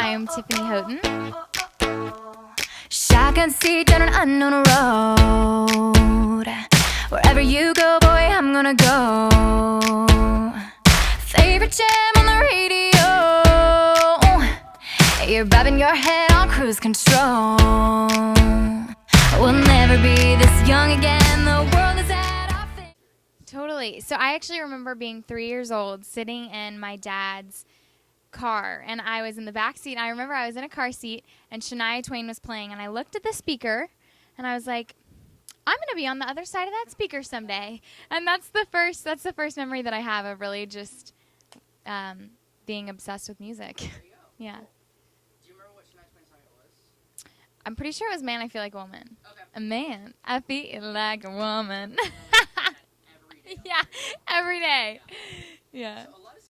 I'm Tiffany Houghton. Shotgun seat down an unknown road. Wherever you go, boy, I'm gonna go. Favorite jam on the radio. You're bobbing your head on cruise control. We'll never be this young again. The world is at our feet. Totally. So I actually remember being 3 years old, sitting in my dad's car, and I was in the back seat. I remember I was in a car seat, and Shania Twain was playing, and I looked at the speaker, and I was like, I'm going to be on the other side of that speaker someday. And that's the first memory that I have of really just being obsessed with music. There you go. Yeah. Cool. Do you remember what Shania Twain song it was? I'm pretty sure it was Man, I Feel Like a Woman. Okay. A man, I feel like a woman. Every day. Yeah, every day. Yeah. So a lot of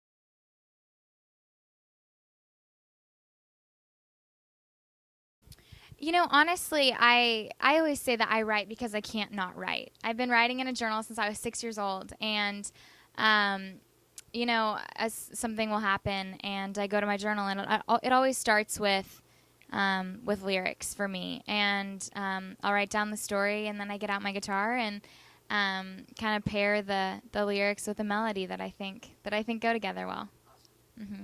You know, honestly, I always say that I write because I can't not write. I've been writing in a journal since I was 6 years old, and you know, as something will happen, and I go to my journal, and it always starts with lyrics for me, and I'll write down the story, and then I get out my guitar and kind of pair the lyrics with the melody that I think go together well. Mm-hmm.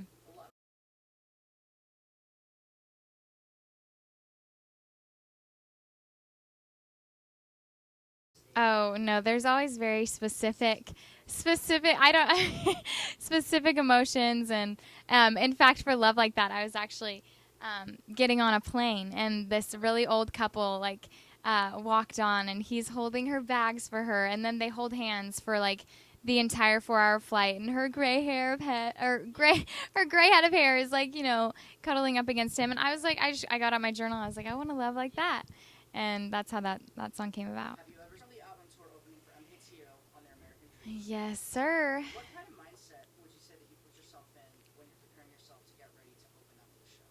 Oh no, there's always very specific. I don't specific emotions, and in fact, for Love Like That, I was actually getting on a plane, and this really old couple walked on, and he's holding her bags for her, and then they hold hands for like the entire 4-hour flight, and her gray head of hair is like, you know, cuddling up against him, and I was like, I got out my journal, I was like, I want to love like that, and that's how that song came about. Have you ever seen the album tour opening for MKTO on their American Dream? Yes, sir. What kind of mindset would you say that you put yourself in when you're preparing yourself to get ready to open up the show?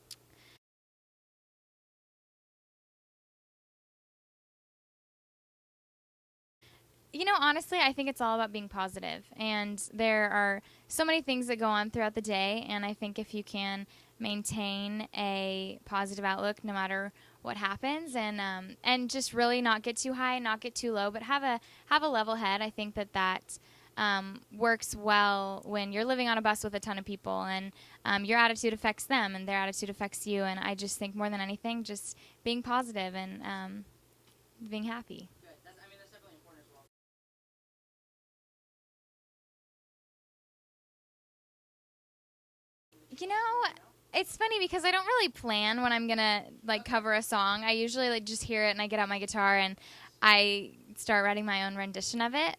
You know, honestly, I think it's all about being positive. And there are so many things that go on throughout the day. And I think if you can maintain a positive outlook no matter what happens, and just really not get too high, not get too low, but have a level head, I think that works well when you're living on a bus with a ton of people, and your attitude affects them and their attitude affects you. And I just think more than anything, just being positive and being happy. Good. That's definitely important as well. You know, it's funny because I don't really plan when I'm gonna like cover a song. I usually like just hear it and I get out my guitar and I start writing my own rendition of it.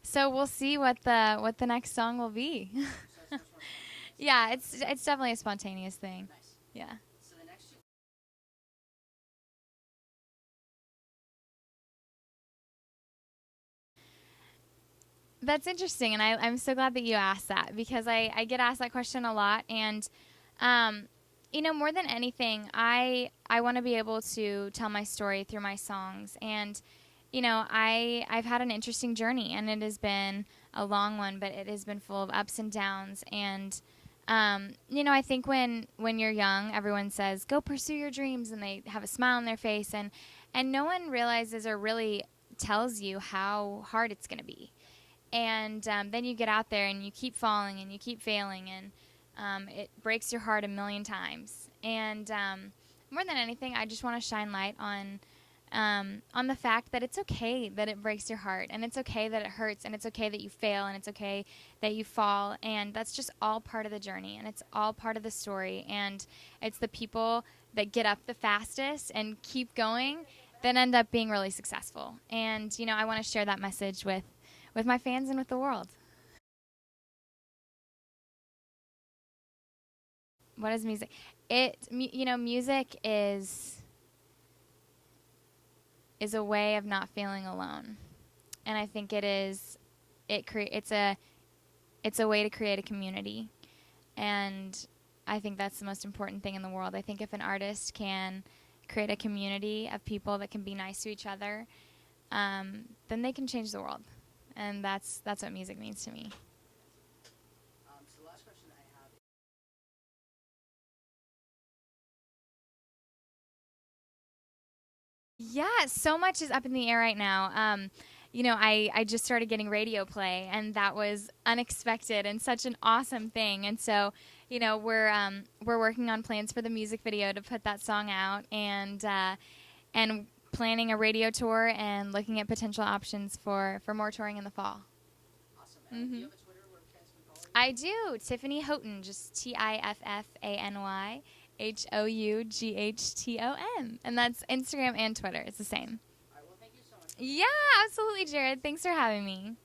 So we'll see what the next song will be. So it's much more fun. Yeah, it's definitely a spontaneous thing. Nice. Yeah. So the next two. That's interesting, and I'm so glad that you asked that because I get asked that question a lot, and you know, more than anything, I want to be able to tell my story through my songs, and you know, I've had an interesting journey, and it has been a long one, but it has been full of ups and downs, and you know, I think when you're young, everyone says go pursue your dreams, and they have a smile on their face, and no one realizes or really tells you how hard it's going to be. And then you get out there and you keep falling and you keep failing, and it breaks your heart a million times. And more than anything, I just want to shine light on the fact that it's okay that it breaks your heart, and it's okay that it hurts, and it's okay that you fail, and it's okay that you fall, and that's just all part of the journey, and it's all part of the story. And it's the people that get up the fastest and keep going that end up being really successful. And you know, I want to share that message with my fans and with the world. What is music? You know, music is a way of not feeling alone, and I think it's a way to create a community, and I think that's the most important thing in the world. I think if an artist can create a community of people that can be nice to each other, then they can change the world. And that's what music means to me. Yeah, so much is up in the air right now. I just started getting radio play, and that was unexpected and such an awesome thing. And so, we're working on plans for the music video to put that song out, and planning a radio tour and looking at potential options for more touring in the fall. Awesome. And do you have a Twitter where fans can follow you? I do. Tiffany Houghton, just TiffanyHoughton. And that's Instagram and Twitter. It's the same. All right. Well, thank you so much. Yeah, absolutely, Jared. Thanks for having me.